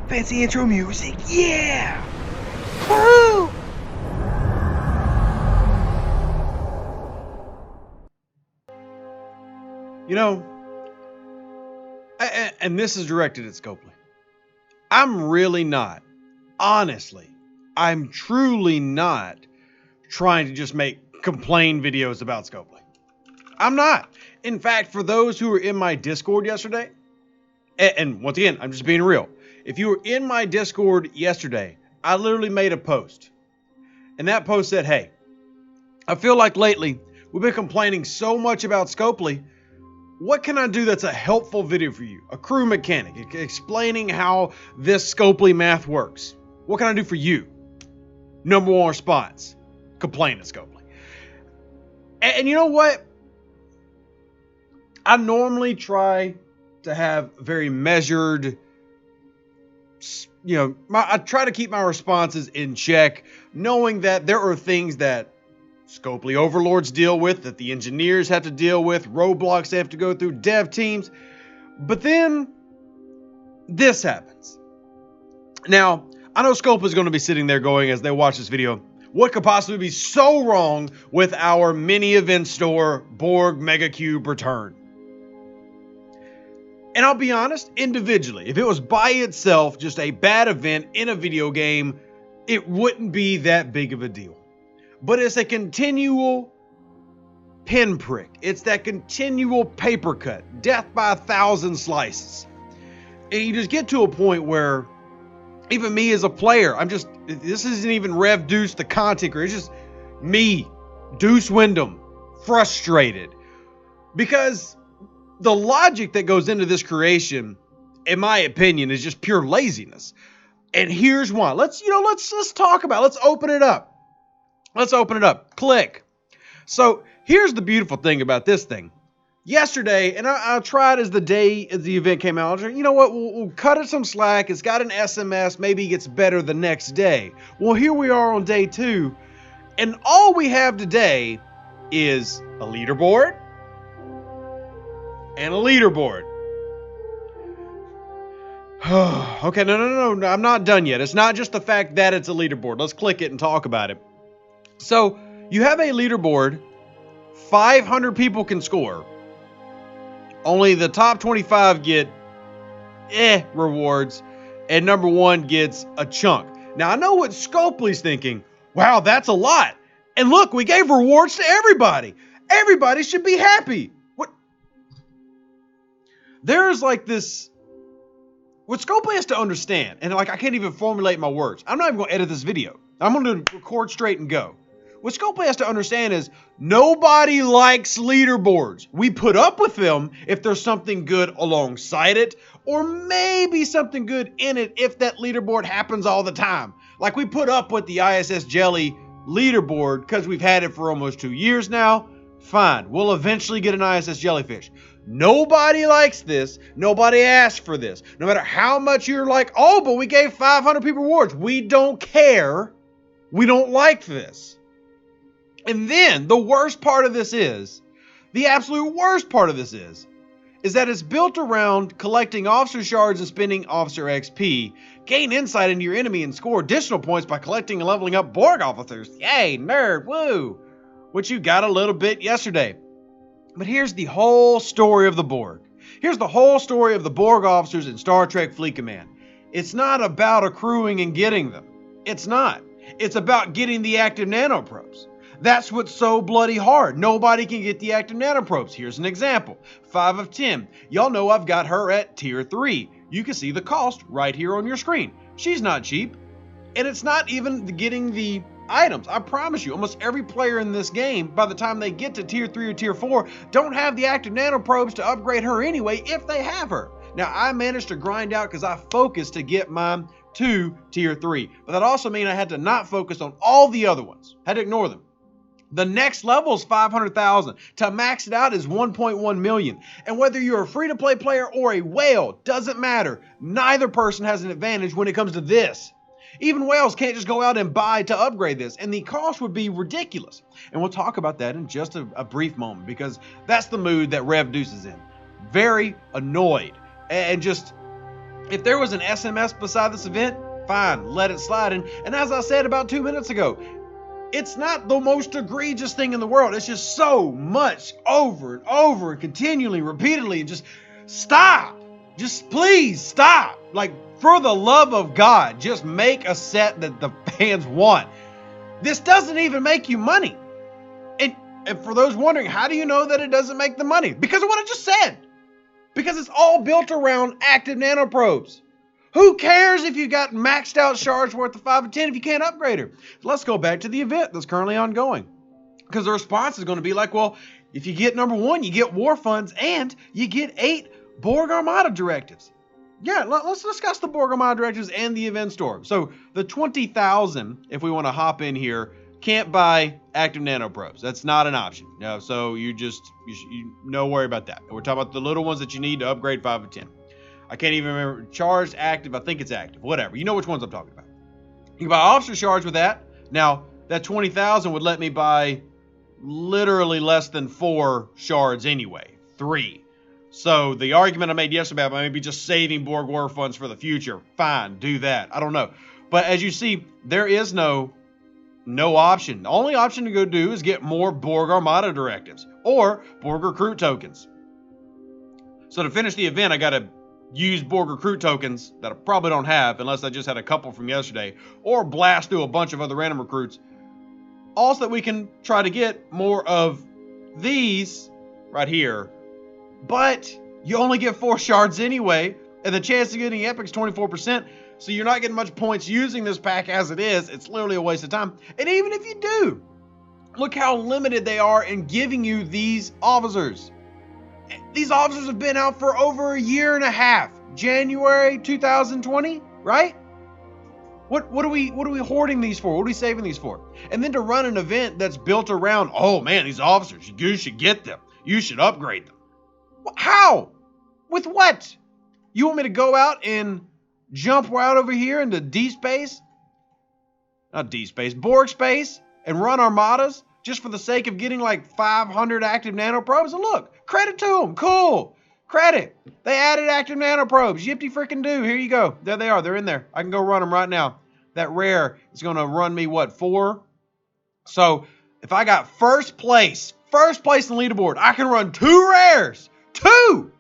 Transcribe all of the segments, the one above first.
Fancy intro music, yeah! Woo! You know, and this is directed at Scopely. I'm really not, honestly, I'm truly not trying to just make complain videos about Scopely. I'm not. In fact, for those who were in my Discord yesterday, and once again, I'm just being real. If you were in my Discord yesterday, I literally made a post. And that post said, hey, I feel like lately we've been complaining so much about Scopely. What can I do that's a helpful video for you? A crew mechanic explaining how this Scopely math works. What can I do for you? Number one response, complain at Scopely. And you know what? I normally try to have very measured, I try to keep my responses in check, knowing that there are things that Scopely overlords deal with, that the engineers have to deal with, roadblocks they have to go through, dev teams. But then this happens. Now, I know Scope is going to be sitting there going as they watch this video, what could possibly be so wrong with our mini event store Borg Mega Cube return? And I'll be honest, individually, if it was by itself just a bad event in a video game, it wouldn't be that big of a deal. But it's a continual pinprick. It's that continual paper cut, death by 1,000 slices. And you just get to a point where even me as a player, this isn't even Rev Deuce, the content creator. It's just me, Deuce Wyndham, frustrated. Because the logic that goes into this creation, in my opinion, is just pure laziness. And here's why. Let's talk about it. Let's open it up. Let's open it up. Click. So here's the beautiful thing about this thing. Yesterday, and I tried as the event came out, you know what, we'll cut it some slack. It's got an SMS. Maybe it gets better the next day. Well, here we are on day 2, and all we have today is a leaderboard and a leaderboard. Okay, no, I'm not done yet. It's not just the fact that it's a leaderboard. Let's click it and talk about it. So you have a leaderboard, 500 people can score. Only the top 25 get rewards, and number 1 gets a chunk. Now I know what Scopely's thinking. Wow, that's a lot. And look, we gave rewards to everybody. Everybody should be happy. What? There's like this. What Scopely has to understand, and like I can't even formulate my words. I'm not even going to edit this video. I'm going to record straight and go. What Scopely has to understand is nobody likes leaderboards. We put up with them if there's something good alongside it, or maybe something good in it if that leaderboard happens all the time. Like we put up with the ISS Jelly leaderboard because we've had it for almost 2 years now. Fine, we'll eventually get an ISS Jellyfish. Nobody likes this. Nobody asked for this. No matter how much you're like, oh, but we gave 500 people rewards. We don't care. We don't like this. And then the worst part of this is, the absolute worst part of this is that it's built around collecting officer shards and spending officer XP, gain insight into your enemy and score additional points by collecting and leveling up Borg officers. Yay, nerd, woo! Which you got a little bit yesterday. But here's the whole story of the Borg. Here's the whole story of the Borg officers in Star Trek Fleet Command. It's not about accruing and getting them. It's not. It's about getting the active nanoprobes. That's what's so bloody hard. Nobody can get the active nanoprobes. Here's an example. 5 of 10. Y'all know I've got her at tier 3. You can see the cost right here on your screen. She's not cheap. And it's not even getting the items. I promise you, almost every player in this game, by the time they get to tier 3 or tier 4, don't have the active nanoprobes to upgrade her anyway if they have her. Now, I managed to grind out because I focused to get mine to tier 3. But that also means I had to not focus on all the other ones. Had to ignore them. The next level is 500,000. To max it out is 1.1 million. And whether you're a free-to-play player or a whale, doesn't matter. Neither person has an advantage when it comes to this. Even whales can't just go out and buy to upgrade this, and the cost would be ridiculous. And we'll talk about that in just a brief moment, because that's the mood that Rev Deuce is in. Very annoyed. And just, If there was an SMS beside this event, fine, let it slide. And as I said about 2 minutes ago, it's not the most egregious thing in the world. It's just so much over and over and continually, repeatedly, and just stop. Just please stop. Like, for the love of God, just make a set that the fans want. This doesn't even make you money. And for those wondering, how do you know that it doesn't make the money? Because of what I just said. Because it's all built around active nanoprobes. Who cares if you got maxed out shards worth of 5 and 10 if you can't upgrade her? Let's go back to the event that's currently ongoing. Because the response is going to be like, well, if you get number 1, you get war funds and you get 8 Borg Armada directives. Yeah, let's discuss the Borg Armada directives and the event store. So the 20,000, if we want to hop in here, can't buy active nanoprobes. That's not an option. No, so you no worry about that. We're talking about the little ones that you need to upgrade 5 and 10. I can't even remember. Charged, active, I think it's active. Whatever. You know which ones I'm talking about. You can buy officer shards with that. Now, that 20,000 would let me buy literally less than 4 shards anyway. 3. So the argument I made yesterday about maybe just saving Borg war funds for the future, fine, do that. I don't know. But as you see, there is no option. The only option to go do is get more Borg Armada directives or Borg recruit tokens. So to finish the event, I got to use Borg recruit tokens that I probably don't have unless I just had a couple from yesterday, or blast through a bunch of other random recruits. Also that we can try to get more of these right here. But you only get 4 shards anyway, and the chance of getting epic is 24%. So you're not getting much points using this pack as it is. It's literally a waste of time. And even if you do, look how limited they are in giving you these officers. These officers have been out for over a year and a half. January 2020, right? What are we hoarding these for? What are we saving these for? And then to run an event that's built around, oh man, these officers, you should get them. You should upgrade them. How? With what? You want me to go out and jump out over here into D-Space? Not D-Space, Borg Space, and run armadas just for the sake of getting like 500 active nanoprobes? And look, credit to them. Cool. Credit. They added active nanoprobes. Yippty freaking do. Here you go. There they are. They're in there. I can go run them right now. That rare is going to run me, what, 4? So if I got first place in leaderboard, I can run 2 rares. 2!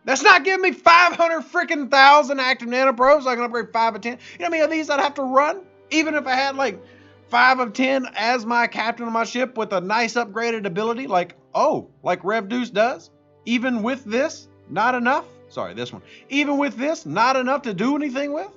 That's not giving me 500 freaking thousand active nanoprobes so I can upgrade 5 of 10. You know how many of these I'd have to run? Even if I had like 5 of 10 as my captain of my ship with a nice upgraded ability, like Rev Deuce does. Even with this, not enough. Sorry, this one. Even with this, not enough to do anything with.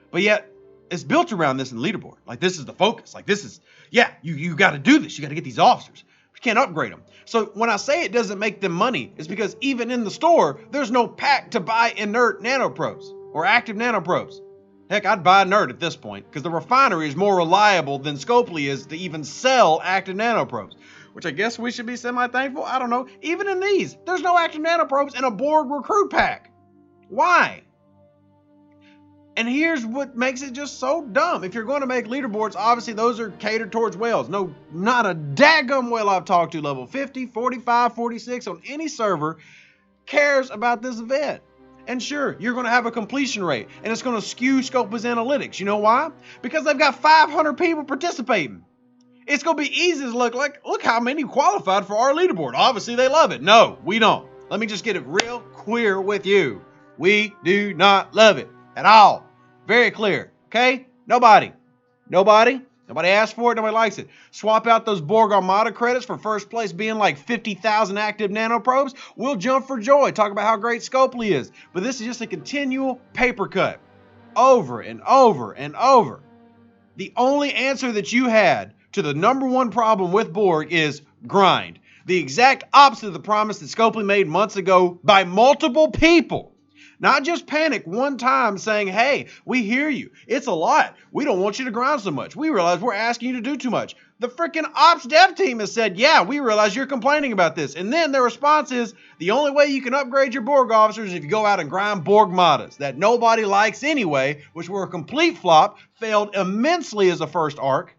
But yet, it's built around this in leaderboard. Like, this is the focus. Like, this is, yeah, you got to do this. You got to get these officers. You can't upgrade them. So when I say it doesn't make them money, it's because even in the store, there's no pack to buy inert nanoprobes or active nanoprobes. Heck, I'd buy inert at this point because the refinery is more reliable than Scopely is to even sell active nanoprobes, which I guess we should be semi-thankful. I don't know. Even in these, there's no active nanoprobes in a Borg recruit pack. Why? And here's what makes it just so dumb. If you're going to make leaderboards, obviously those are catered towards whales. No, not a daggum whale I've talked to level 50, 45, 46 on any server cares about this event. And sure, you're going to have a completion rate, and it's going to skew Scopely's analytics. You know why? Because they've got 500 people participating. It's going to be easy to look how many qualified for our leaderboard. Obviously, they love it. No, we don't. Let me just get it real clear with you. We do not love it at all. Very clear, okay? Nobody asked for it, nobody likes it. Swap out those Borg Armada credits for first place being like 50,000 active nanoprobes. We'll jump for joy, talk about how great Scopely is. But this is just a continual paper cut, over and over and over. The only answer that you had to the #1 problem with Borg is grind. The exact opposite of the promise that Scopely made months ago by multiple people. Not just panic one time saying, hey, we hear you. It's a lot. We don't want you to grind so much. We realize we're asking you to do too much. The freaking ops dev team has said, yeah, we realize you're complaining about this. And then their response is, the only way you can upgrade your Borg officers is if you go out and grind Borg modas that nobody likes anyway, which were a complete flop, failed immensely as a first arc,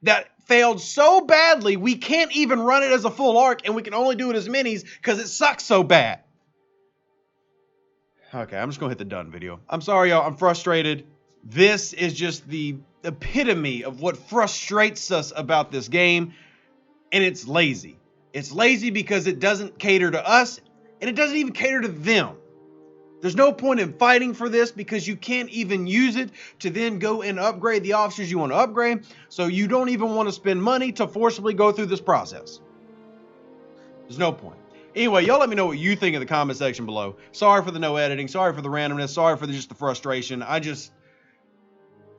that failed so badly we can't even run it as a full arc and we can only do it as minis because it sucks so bad. Okay, I'm just gonna hit the done video. I'm sorry, y'all. I'm frustrated. This is just the epitome of what frustrates us about this game, and it's lazy. It's lazy because it doesn't cater to us, and it doesn't even cater to them. There's no point in fighting for this because you can't even use it to then go and upgrade the officers you want to upgrade, so you don't even want to spend money to forcibly go through this process. There's no point. Anyway, y'all let me know what you think in the comment section below. Sorry for the no editing. Sorry for the randomness. Sorry for just the frustration. I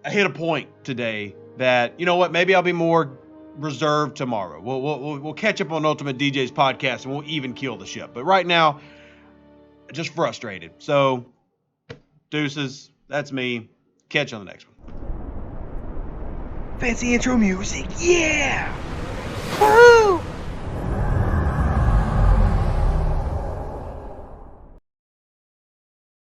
hit a point today that, you know what, maybe I'll be more reserved tomorrow. We'll catch up on Ultimate DJ's podcast and we'll even kill the ship. But right now, just frustrated. So, deuces. That's me. Catch you on the next one. Fancy intro music, yeah! Woo!